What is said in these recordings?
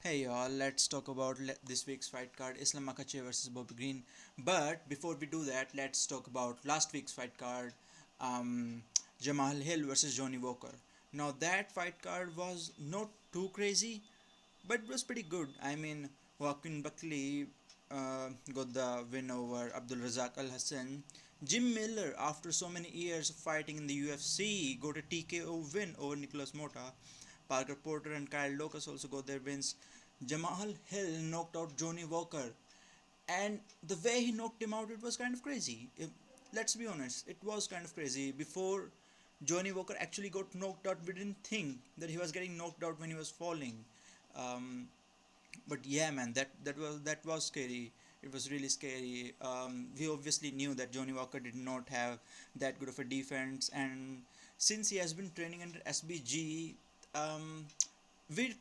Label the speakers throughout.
Speaker 1: Hey y'all, let's talk about this week's fight card, Islam Makhachev versus Bobby Green. But before we do that, let's talk about last week's fight card, um, Jamal Hill versus Johnny Walker. Now that fight card was not too crazy, but it was pretty good. I mean, Joaquin Buckley got the win over Abdul Razak Al Hassan. Jim Miller, after so many years of fighting in the UFC, got a TKO win over Nicholas Mota. Parker Porter and Kyle Locus also got their wins. Jamal Hill knocked out Johnny Walker, and the way he knocked him out, it was kind of crazy. Let's be honest, it was kind of crazy. Before Johnny Walker actually got knocked out, we didn't think that he was getting knocked out when he was falling. Um, but yeah, man, that was scary. It was really scary. We obviously knew that Johnny Walker did not have that good of a defense, and since he has been training under SBG, um, we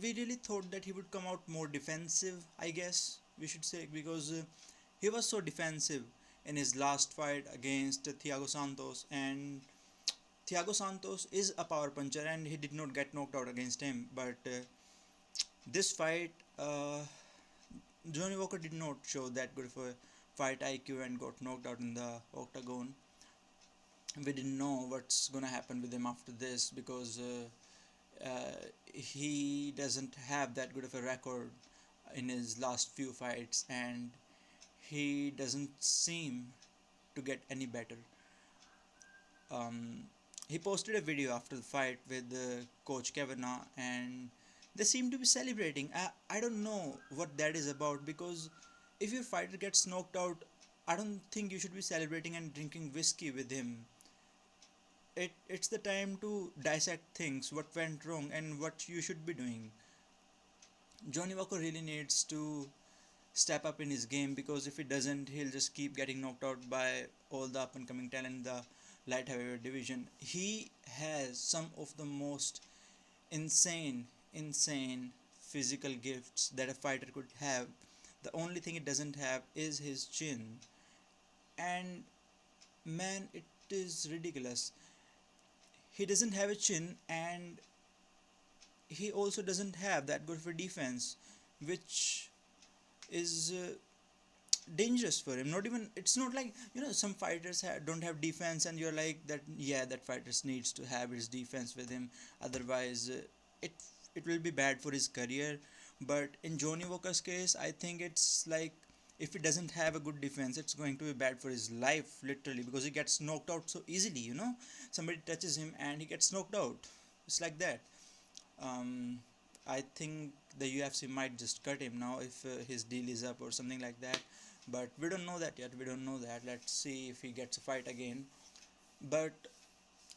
Speaker 1: we really thought that he would come out more defensive. I guess we should say, because he was so defensive in his last fight against Thiago Santos, and Thiago Santos is a power puncher, and he did not get knocked out against him. But this fight, Johnny Walker did not show that good of a fight IQ and got knocked out in the octagon. We didn't know what's gonna happen with him after this, because he doesn't have that good of a record in his last few fights, and he doesn't seem to get any better. Um, he posted a video after the fight with Coach Kavanagh, and they seem to be celebrating. I don't know what that is about, because if your fighter gets knocked out, I don't think you should be celebrating and drinking whiskey with him. It's the time to dissect things, what went wrong and what you should be doing. Johnny Walker really needs to step up in his game, because if he doesn't, he'll just keep getting knocked out by all the up and coming talent in the light heavyweight division. He has some of the most insane physical gifts that a fighter could have. The only thing it doesn't have is his chin. And man, it is ridiculous. He doesn't have a chin, and he also doesn't have that good of a defense, which is dangerous for him. Not even, it's not like, some fighters don't have defense, and you're like that. Yeah, that fighter needs to have his defense with him, otherwise it it will be bad for his career. But in Johnny Walker's case, I think it's like, if he doesn't have a good defense, it's going to be bad for his life, literally, because he gets knocked out so easily. Somebody touches him and he gets knocked out. It's like that. um, I think the UFC might just cut him now if his deal is up or something like that. But we don't know that yet. We don't know that. Let's see if he gets a fight again. But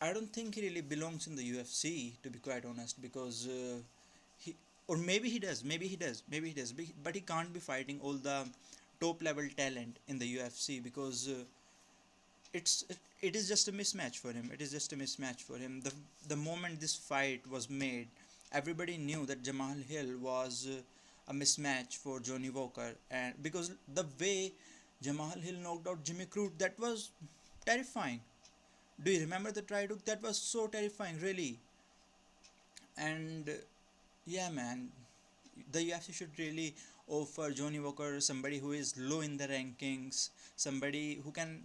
Speaker 1: I don't think he really belongs in the UFC, to be quite honest, because he, or maybe he does, but he can't be fighting all the top level talent in the UFC, because it is just a mismatch for him. It is just a mismatch for him. The moment this fight was made, everybody knew that Jamal Hill was a mismatch for Johnny Walker, and because the way Jamal Hill knocked out Jimmy Crute, that was terrifying. Do you remember the try hook? That was so terrifying, really. And yeah, man, the UFC should really offer Johnny Walker somebody who is low in the rankings, somebody who can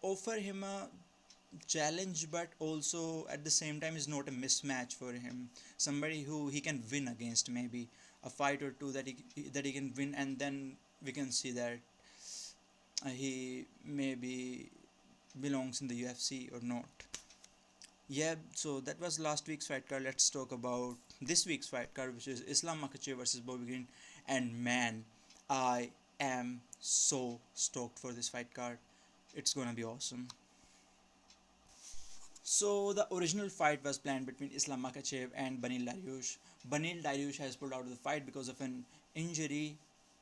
Speaker 1: offer him a challenge, but also at the same time is not a mismatch for him. Somebody who he can win against, maybe a fight or two that he can win, and then we can see that he maybe belongs in the UFC or not. Yeah, so that was last week's fight card. Let's talk about this week's fight card, which is Islam Makhachev versus Bobby Green. And man, I am so stoked for this fight card. It's gonna be awesome. So the original fight was planned between Islam Makhachev and Banil Dariush. Banil Dariush has pulled out of the fight because of an injury,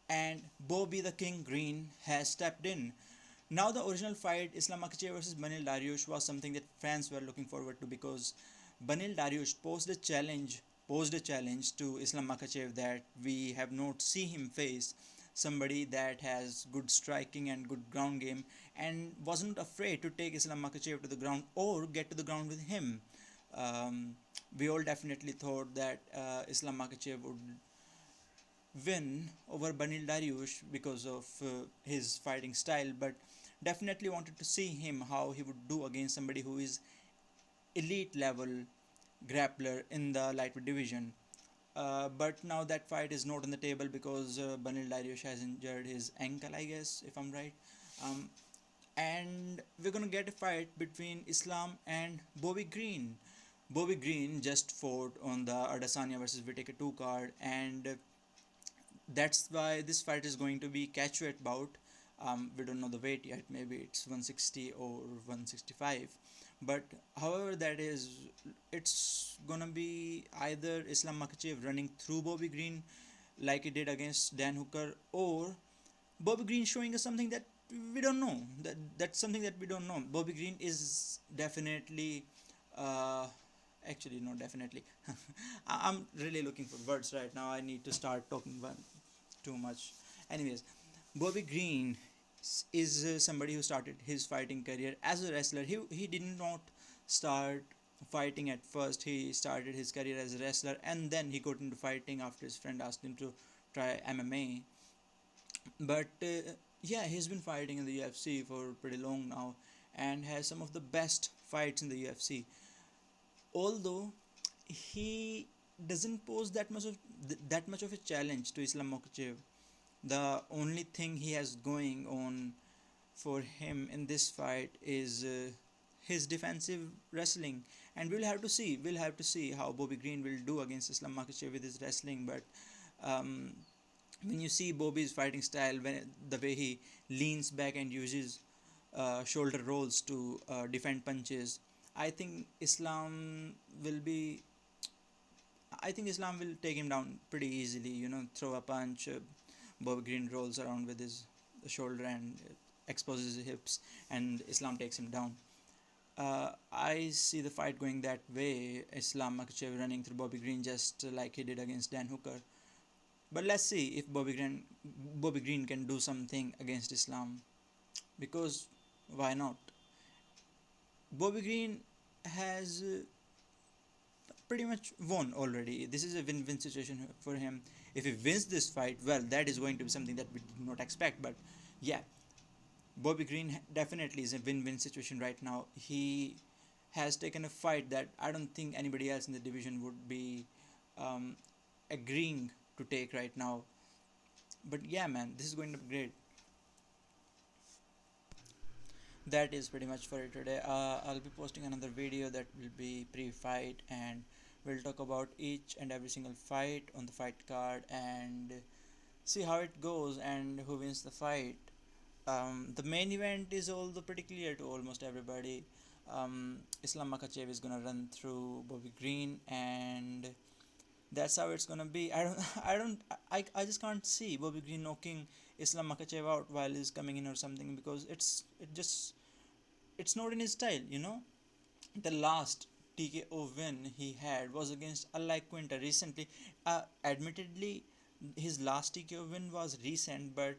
Speaker 1: and Bobby the King Green has stepped in. Now the original fight, Islam Makhachev versus Banil Dariush, was something that fans were looking forward to, because Banil Dariush posed a challenge to Islam Makhachev that we have not seen him face, somebody that has good striking and good ground game, and wasn't afraid to take Islam Makhachev to the ground or get to the ground with him. Um, we all definitely thought that Islam Makhachev would win over Banil Dariush because of his fighting style, but definitely wanted to see him how he would do against somebody who is elite level grappler in the lightweight division. But now that fight is not on the table because Banil Dariush has injured his ankle, I guess, if I'm right. Um, and we're gonna get a fight between Islam and Bobby Green. Bobby Green just fought on the Adesanya versus Whittaker 2 card, and that's why this fight is going to be catchweight bout. We don't know the weight yet. Maybe it's 160 or 165. But however that is, it's gonna be either Islam Makhachev running through Bobby Green like he did against Dan Hooker, or Bobby Green showing us something that we don't know. That's something that we don't know. Bobby Green is definitely, uh, actually not definitely. I'm really looking for words right now. I need to start talking one too much. Anyways, Bobby Green is somebody who started his fighting career as a wrestler. He did not start fighting at first. He started his career as a wrestler and then he got into fighting after his friend asked him to try MMA. But yeah, he's been fighting in the UFC for pretty long now and has some of the best fights in the UFC. Although he doesn't pose that much of a challenge to Islam Makhachev. The only thing he has going on for him in this fight is his defensive wrestling, and we'll have to see. We'll have to see how Bobby Green will do against Islam Makhachev with his wrestling. But um, when you see Bobby's fighting style, when the way he leans back and uses shoulder rolls to defend punches, I think Islam will be. I think Islam will take him down pretty easily. You know, throw a punch. Bobby Green rolls around with his shoulder and exposes his hips, and Islam takes him down. I see the fight going that way. Islam Makhachev running through Bobby Green just like he did against Dan Hooker. But let's see if Bobby Green can do something against Islam, because why not? Bobby Green has pretty much won already. This is a win-win situation for him. If he wins this fight, well, that is going to be something that we did not expect. But yeah, Bobby Green definitely is a win-win situation right now. He has taken a fight that I don't think anybody else in the division would be um, agreeing to take right now. But yeah, man, this is going to be great. That is pretty much for it today. I'll be posting another video that will be pre-fight, and we'll talk about each and every single fight on the fight card and see how it goes and who wins the fight. The main event is also pretty clear to almost everybody. Islam Makhachev is gonna run through Bobby Green, and that's how it's gonna be. I just can't see Bobby Green knocking Islam Makhachev out while he's coming in or something, because it's not in his style. You know, the last TKO win he had was against Alai Quinta recently. Admittedly, his last TKO win was recent, but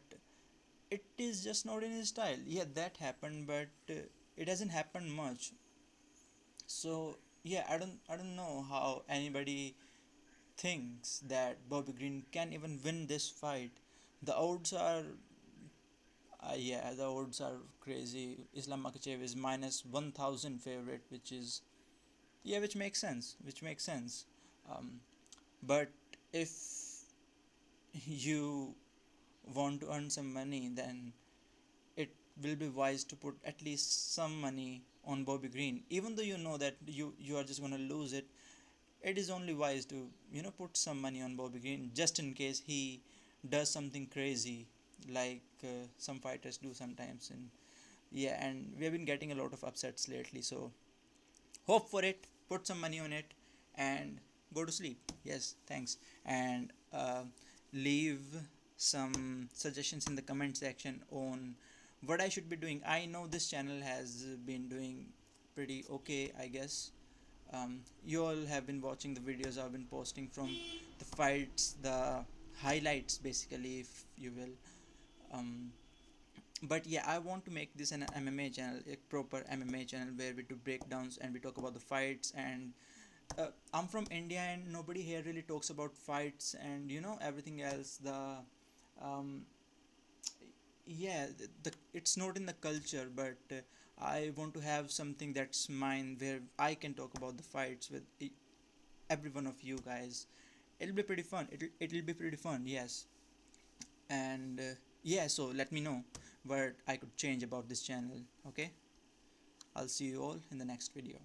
Speaker 1: it is just not in his style. Yeah, that happened, but it hasn't happened much. So yeah, I don't know how anybody thinks that Bobby Green can even win this fight. The odds are, yeah, the odds are crazy. Islam Makhachev is minus 1,000 favorite, which is, yeah, which makes sense. Which makes sense. Um, but if you want to earn some money, then it will be wise to put at least some money on Bobby Green. Even though you know that you are just gonna lose it, it is only wise to put some money on Bobby Green just in case he does something crazy like some fighters do sometimes. And yeah, and we have been getting a lot of upsets lately, so hope for it, put some money on it, and go to sleep. Yes, thanks. And leave some suggestions in the comment section on what I should be doing. I know this channel has been doing pretty okay, I guess. You all have been watching the videos I've been posting from the fights, the highlights, basically, if you will. Um, but yeah, I want to make this an MMA channel, a proper MMA channel where we do breakdowns and we talk about the fights and I'm from India, and nobody here really talks about fights and everything else. Um, yeah, it's not in the culture, but I want to have something that's mine where I can talk about the fights with every one of you guys. It'll be pretty fun. It'll be pretty fun. Yes, and yeah. So let me know what I could change about this channel. Okay, I'll see you all in the next video.